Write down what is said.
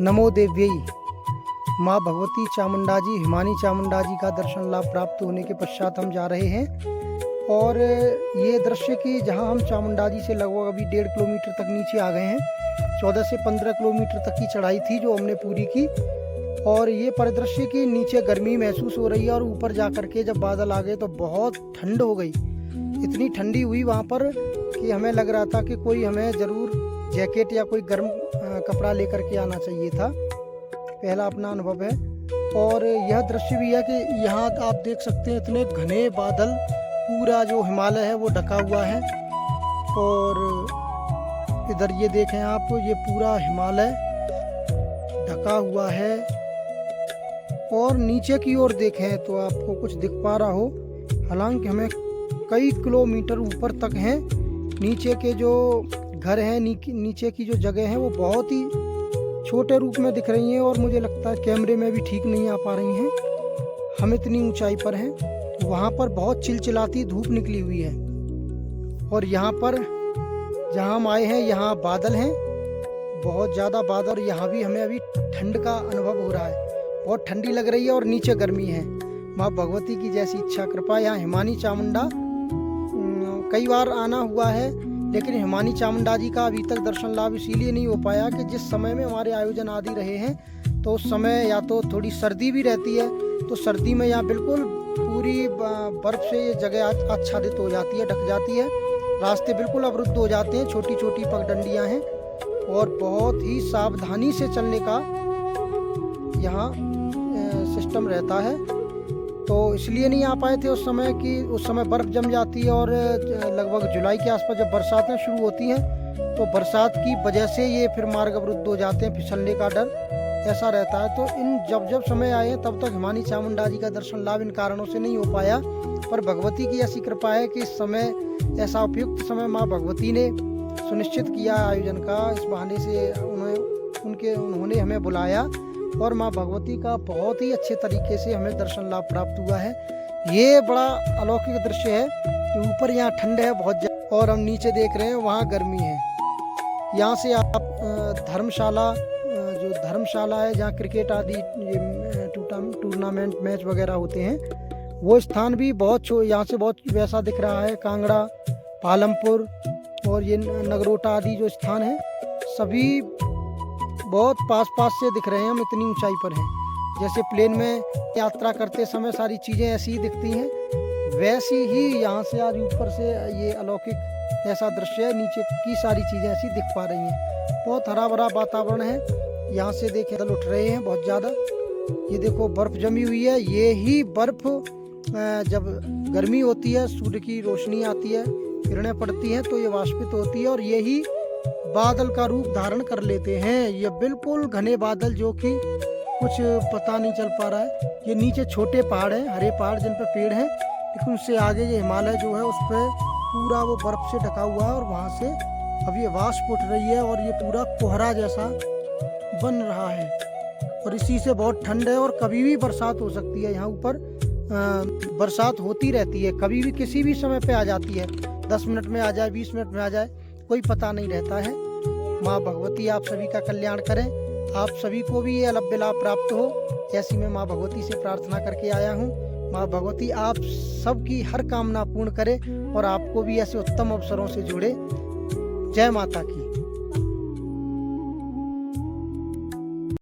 नमो देव्यै। माँ भगवती चामुंडा जी, हिमानी चामुंडा जी का दर्शन लाभ प्राप्त होने के पश्चात हम जा रहे हैं। और ये दृश्य कि जहाँ हम चामुंडा जी से लगभग अभी 1.5 किलोमीटर तक नीचे आ गए हैं। 14 से 15 किलोमीटर तक की चढ़ाई थी जो हमने पूरी की। और ये परिदृश्य कि नीचे गर्मी महसूस हो रही है और ऊपर जा कर के जब बादल आ गए तो बहुत ठंड हो गई। इतनी ठंडी हुई वहाँ पर कि हमें लग रहा था कि कोई हमें ज़रूर जैकेट या कोई गर्म कपड़ा लेकर के आना चाहिए था। पहला अपना अनुभव है। और यह दृश्य भी है कि यहाँ आप देख सकते हैं इतने घने बादल, पूरा जो हिमालय है वो ढका हुआ है। और इधर ये देखें आप, ये पूरा हिमालय ढका हुआ है। और नीचे की ओर देखें तो आपको कुछ दिख पा रहा हो, हालांकि हमें कई किलोमीटर ऊपर तक हैं। नीचे के जो घर हैं, नीचे की जो जगह है वो बहुत ही छोटे रूप में दिख रही हैं और मुझे लगता है कैमरे में भी ठीक नहीं आ पा रही हैं। हम इतनी ऊंचाई पर हैं। वहाँ पर बहुत चिलचिलाती धूप निकली हुई है। और यहाँ पर जहाँ हम आए हैं यहाँ बादल हैं, बहुत ज़्यादा बादल। यहाँ भी हमें अभी ठंड का अनुभव हो रहा है, बहुत ठंडी लग रही है और नीचे गर्मी है। माँ भगवती की जैसी इच्छा कृपा। यहाँ हिमानी चामुंडा कई बार आना हुआ है, लेकिन हिमानी चामुंडा जी का अभी तक दर्शन लाभ इसीलिए नहीं हो पाया कि जिस समय में हमारे आयोजन आदि रहे हैं तो उस समय या तो थोड़ी सर्दी भी रहती है, तो सर्दी में यहाँ बिल्कुल पूरी बर्फ़ से ये जगह आच्छादित हो जाती है, ढक जाती है। रास्ते बिल्कुल अवरुद्ध हो जाते हैं, छोटी छोटी पगडंडियाँ हैं और बहुत ही सावधानी से चलने का यहाँ सिस्टम रहता है। तो इसलिए नहीं आ पाए थे उस समय कि उस समय बर्फ़ जम जाती है। और लगभग जुलाई के आसपास जब बरसातें शुरू होती हैं तो बरसात की वजह से ये फिर मार्ग अवरुद्ध हो जाते हैं, फिसलने का डर ऐसा रहता है। तो इन जब समय आए तब तक हिमानी चामुंडा जी का दर्शन लाभ इन कारणों से नहीं हो पाया। पर भगवती की ऐसी कृपा है कि इस समय ऐसा उपयुक्त समय माँ भगवती ने सुनिश्चित किया आयोजन का। इस बहाने से उन्होंने हमें बुलाया और माँ भगवती का बहुत ही अच्छे तरीके से हमें दर्शन लाभ प्राप्त हुआ है। ये बड़ा अलौकिक दृश्य है कि ऊपर यहाँ ठंड है बहुत ज़्यादा और हम नीचे देख रहे हैं वहाँ गर्मी है। यहाँ से आप धर्मशाला है जहाँ क्रिकेट आदि टूर्नामेंट मैच वगैरह होते हैं, वो स्थान भी बहुत यहाँ से बहुत वैसा दिख रहा है। कांगड़ा, पालमपुर और ये नगरोटा आदि जो स्थान है सभी बहुत पास से दिख रहे हैं। हम इतनी ऊंचाई पर हैं, जैसे प्लेन में यात्रा करते समय सारी चीज़ें ऐसी ही दिखती हैं, वैसी ही यहाँ से आज ऊपर से ये अलौकिक ऐसा दृश्य है। नीचे की सारी चीज़ें ऐसी दिख पा रही हैं। बहुत हरा भरा वातावरण है। यहाँ से देखें बादल उठ रहे हैं बहुत ज़्यादा। ये देखो बर्फ़ जमी हुई है। ये ही बर्फ़ जब गर्मी होती है, सूर्य की रोशनी आती है, किरणें पड़ती हैं तो ये वाष्पित होती है और यही बादल का रूप धारण कर लेते हैं। ये बिल्कुल घने बादल जो कि कुछ पता नहीं चल पा रहा है। ये नीचे छोटे पहाड़ हैं, हरे पहाड़ जिन पर पेड़ हैं, लेकिन उससे आगे ये हिमालय जो है उस पर पूरा वो बर्फ़ से ढका हुआ है और वहाँ से अब ये वाष्प उठ रही है और ये पूरा कोहरा जैसा बन रहा है। और इसी से बहुत ठंड है और कभी भी बरसात हो सकती है। यहाँ ऊपर बरसात होती रहती है, कभी भी किसी भी समय पे आ जाती है। 10 मिनट में आ जाए, 20 मिनट में आ जाए, कोई पता नहीं रहता है। माँ भगवती आप सभी का कल्याण करें, आप सभी को भी ये अलभ्य लाभ प्राप्त हो, ऐसी मैं माँ भगवती से प्रार्थना करके आया हूँ। माँ भगवती आप सबकी हर कामना पूर्ण करे और आपको भी ऐसे उत्तम अवसरों से जोड़े। जय माता की।